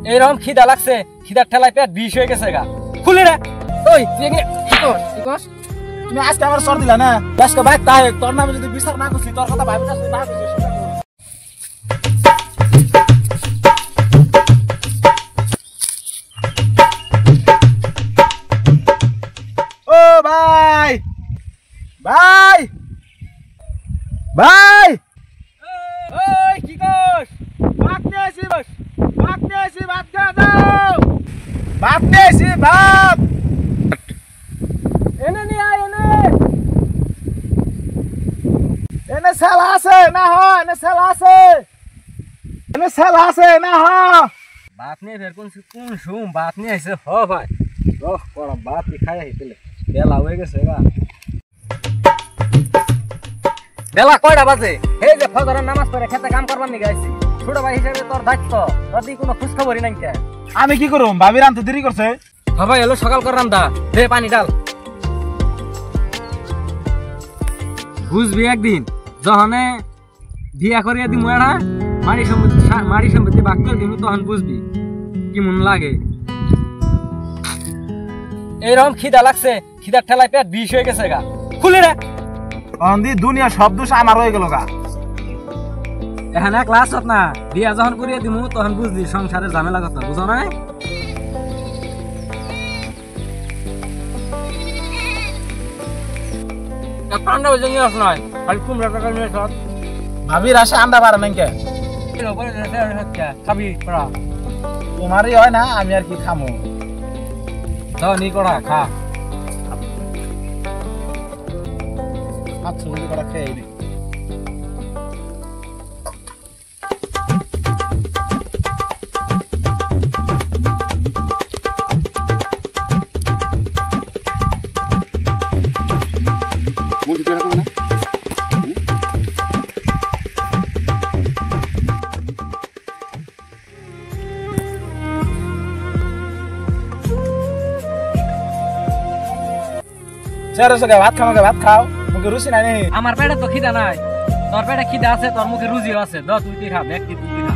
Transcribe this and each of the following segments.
এইরকম খিদা লাগছে, খিদার ঠেলায় পেট বিষ হয়ে গেছে গা। খুলে রে ওই তুই এখানে কি কর? তুমি আজকে আমার সর দিলা না, আজকে ভাই তাই তোর নামে যদি বিচার না করছি তোর কথা ভাবি না তুই না করছিস। ও ভাই ভাই ভাই ওই কি কর? ভাত নিয়ে আসি ভাত নিয়ে আসি, ভাত খেয়ে দাও, ভাত নিয়ে আসি ভাত এনে নিয়ে আয় এনে। এনে সেলা আছে না হ, এনে সেলা আছে, এনে সেলা আছে না হ। ভাত নিয়ে ফের কোন শুম ভাত নিয়ে আইছে হ ভাই। রহ পড়া ভাত খাই আইছিলে বেলা হয়ে গেছে গা। বেলা কয়টা বাজে? এই যে ফজরের নামাজ পড়ে খেতে কাম করবার নিয়ে আইছি। ছোট ভাই হিসেবে তোর দায়িত্ব, তোর দিকে কোনো খোঁজ খবরই নাই কে। আমি কি করুম, ভাবির আনতে দেরি করছে। ভাই এলো সকাল করে রান্দা দে পানি ডাল। বুঝবি একদিন যখন বিয়া করিয়া দিমু এরা মারি সম্পত্তি ভাগ করে দিমু তখন বুঝবি কি মন লাগে। এইরকম খিদা লাগছে, খিদার ঠেলায় পেট বিষ হয়ে গেছে গা। খুলে রে অন্দি দুনিয়া সব দোষ আমার হয়ে গেল গা। এখানে ক্লাস হত না, বিয়া যখন করিয়া দিমু তখন বুঝবি সংসারের ঝামেলা কথা, বুঝো না? ঠান্ডা হয়ে যাই আস নয় খালি কুমড়া টাকা নিয়ে সব ভাবির আসে আন্ডা পারে নাই কে খাবি করা তোমারই হয় না, আমি আর কি খামো। যাও নি করা খা। আচ্ছা বলি করা খেয়ে দি। ভাত খাও, ভাত খাও, মুখে রুচি নাই। আমার পেটে তো খিদা নাই, তোর পেটে খিদা আছে, তোর মুখে রুজিও আছে। দ তুই খা, ব্যক্তি তুই খা।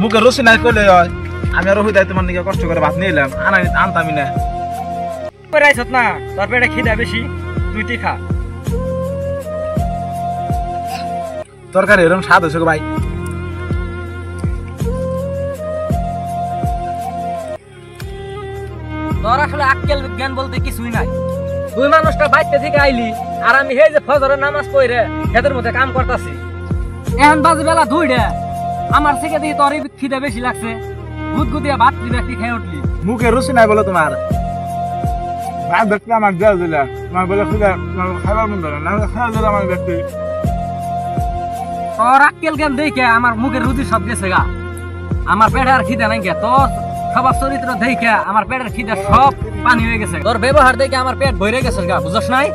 মুখে রুচি নাই করলে হয়। আমি আর হুদাই তোমার নিকে কষ্ট করে ভাত নিয়ে এলাম, আনতামি না আইছত না, তোর পেটে খিদা বেশি, তুই খা। তরকারি এরকম স্বাদ হয়েছে ভাই। তোর আসলে আক্কেল জ্ঞান বলতে কিছুই নাই। তুই মানুষটা বাইতে থেকে আইলি আর আমি এই যে ফজরের নামাজ পড়ে এদের মধ্যে কাম করতেছি। এখন বাজে বেলা 2টা, আমার থেকে দেখি তোর খিদে বেশি লাগছে। গুদগুদিয়া ভাত ব্যক্তি খেয়ে উঠলি। মুখে রুচি নাই বলে তোমার ভাত দেখলে আমার দেওয়া দিলা, তোমার বলে খাবার মন ধরে না, খাওয়া দিলে আমার ব্যক্তি। তোর আক্কেল জ্ঞান দেখে আমার মুখের রুচি সব গেছে গা। আমার পেটে আর খিদে নাই গে। তোর খাবার চরিত্র দেখে আমার পেটের খিদে সব পানি হয়ে গেছে। তোর ব্যবহার দেখে আমার পেট ভরে গেছে গা, বুঝছ নাই?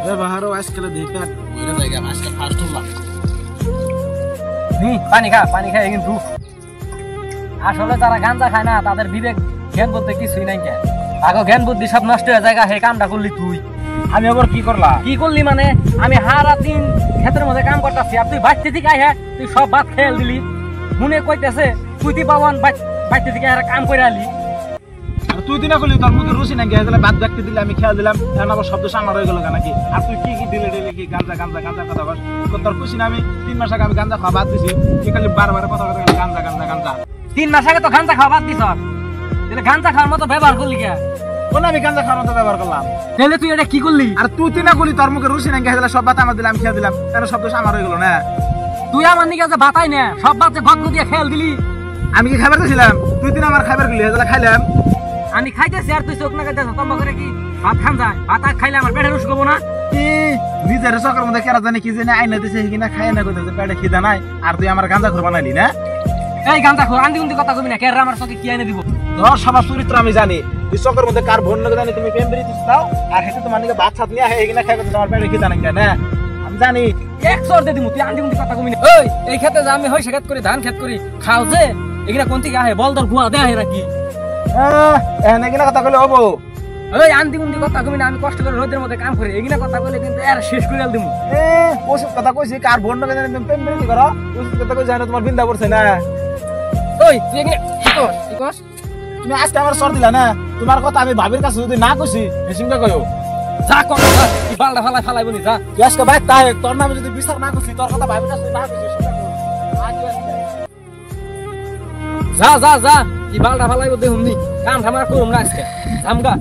ব্যবহারও আজকাল দেখে ভরে যায় গা, আজকাল ফাস্ট হলাম। পানি খা, পানি খাই কিন্তু। আসলে যারা গাঁজা খায় না তাদের বিবেক জ্ঞান বলতে কিছুই নাই কে। আগে জ্ঞান বুদ্ধি সব নষ্ট হয়ে যায়। হে কামটা করলি তুই। আমি আবার কি করলাম? কি করলি মানে? আমি হারা দিন ক্ষেতের মধ্যে কাম করতেছি আর তুই বাইতে থেকে আয়, তুই সব ভাত খেয়াল দিলি। মনে কইতেছে তুই পাওয়ান বাইতে থেকে কাম করে আলি। তুই দিনা করলি তোর মুখে রুচি নাকি ভাত ব্যক্তি দিলে আমি খেয়াল দিলাম, এখন আবার শব্দ আমার হয়ে গেল নাকি? আর তুই কি কি দিলে দিলে কি গাঞ্জা গাঞ্জা গাঞ্জা কথা বল? তোর খুশি না? আমি 3 মাস আগে আমি গাঞ্জা খাওয়া বাদ দিছি, তুই খালি বারবার কথা কথা গাঞ্জা গাঞ্জা গাঞ্জা। 3 মাস আগে তো গাঞ্জা খাওয়া বাদ দিছ, তাহলে গাঞ্জা খাওয়ার মতো ব্যবহার করলি কে? কোন আমি গাঞ্জা খাওয়ার মতো ব্যবহার করলাম? তাহলে তুই এটা কি করলি? আর তুই না করলি তোর মুখে রুচি নাকি সব ভাত আমার দিলাম খেয়ে দিলাম, তাহলে শব্দ আমার হয়ে গেল না? তুই আমার নিকে যে ভাতাই না সব ভাত যে গদ দিয়ে খেয়াল দিলি। আমি কি খাবার দিয়েছিলাম? তুই দিন আমার খাবার গেলি, খাইলাম। আমি খাইতেছি আর তুই চোখ না খাইতেছ। তোমার করে কি ভাত খান যায়? ভাত খাইলে আমার পেটে রুশ করবো না? নিজের চকের মধ্যে কেরা জানি কি জানি আইনা দিছে কিনা খাই না করতে পেটে খিদা নাই, আর তুই আমার গাঁজা খোর বানাইলি না? এই গাঁজা খোর আন্দি উন্দি কথা কবি না, কেরা আমার চোখে কি আইনে দিব? ধর সবার চরিত্র আমি জানি, তুই চকের মধ্যে কার ভোর জানি তুমি প্রেম বেরিয়ে দিস দাও, আর হেঁটে তোমার নিকে ভাত ছাত নিয়ে কিনা খাই করতে তোমার পেটে খিদা নাই কেন? আমি জানি এক সর দিয়ে দিব, তুই আন্দি উন্দি কথা কবি না। ওই এই খেতে যে আমি হইছে খেত করি, ধান খেত করি, খাও যে এগুলা কোন থেকে আহে? বল তোর গুয়া দেয় নাকি? এখানে কিনা কথা কইলে হবো? ওই আন্তি মুন্তি কথা কমি না, আমি কষ্ট করে রোদের মধ্যে কাম করি, এগিনা কথা বলে কিন্তু এর শেষ করে দিমু। ওষুধ কথা কইছি কার বন্ধ কেন প্রেম কি করো ওষুধ কথা কই জানো তোমার বিন্দা পড়ছে না ওই তুই এগিনা কি কস তুমি আজকে আমার সর দিলা না তোমার কথা আমি ভাবির কাছে যদি না কইছি হেসিংটা কইও যা কর যা, কি বালটা ফালাই বনি যা। তুই আজকে ভাই তাই তোর নামে যদি বিশ্বাস না করছি তোর কথা ভাবির কাছে না কইছি হেসিংটা কইও যা যা যা, কি বালটা ফালাইব দেখুন নি, কাম ঠামার করুম না আজকে, জামগা।